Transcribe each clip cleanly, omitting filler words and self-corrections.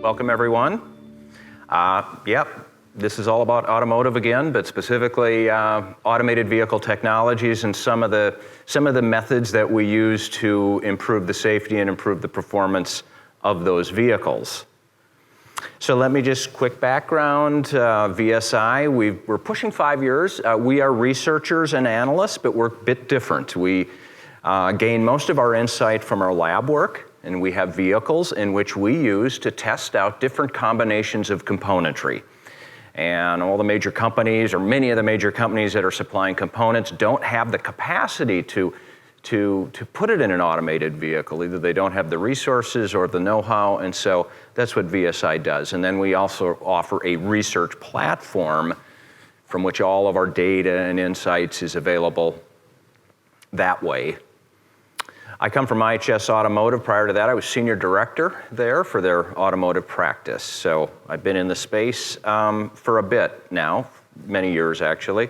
Welcome everyone. This is all about automotive again, but specifically automated vehicle technologies and some of the methods that we use to improve the safety and improve the performance of those vehicles. So let me just quick background. VSI, we're pushing 5 years. We are researchers and analysts, but we're a bit different. We gain most of our insight from our lab work, and we have vehicles in which we use to test out different combinations of componentry. And all the major companies, or many of the major companies that are supplying components, don't have the capacity to put it in an automated vehicle. Either they don't have the resources or the know-how, and so that's what VSI does. And then we also offer a research platform from which all of our data and insights is available that way. I come from IHS Automotive. Prior to that, I was senior director there for their automotive practice. So I've been in the space for a bit now, many years actually.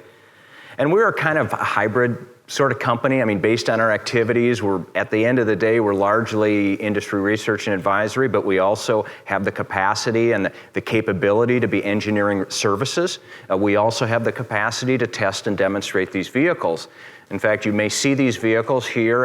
And we're kind of a hybrid sort of company. I mean, based on our activities, at the end of the day, we're largely industry research and advisory, but we also have the capacity and the capability to be engineering services. We also have the capacity to test and demonstrate these vehicles. In fact, you may see these vehicles here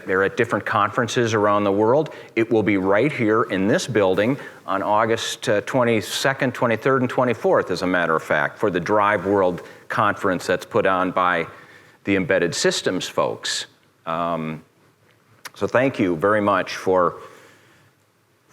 they're at different conferences around the world. It will be right here in this building on August 22nd, 23rd, and 24th, as a matter of fact, for the Drive World Conference that's put on by the embedded systems folks. So thank you very much for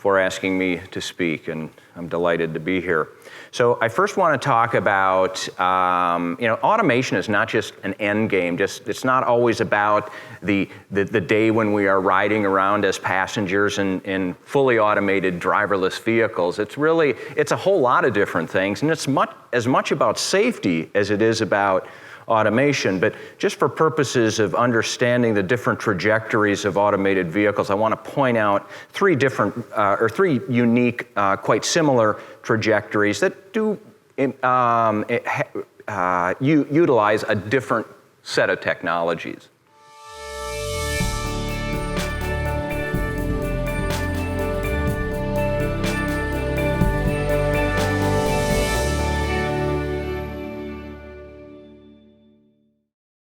asking me to speak, and I'm delighted to be here. So I first want to talk about, automation is not just an end game. It's not always about the day when we are riding around as passengers in fully automated driverless vehicles. It's a whole lot of different things, and it's as much about safety as it is about automation. But just for purposes of understanding the different trajectories of automated vehicles, I want to point out three unique, quite similar trajectories that do utilize a different set of technologies.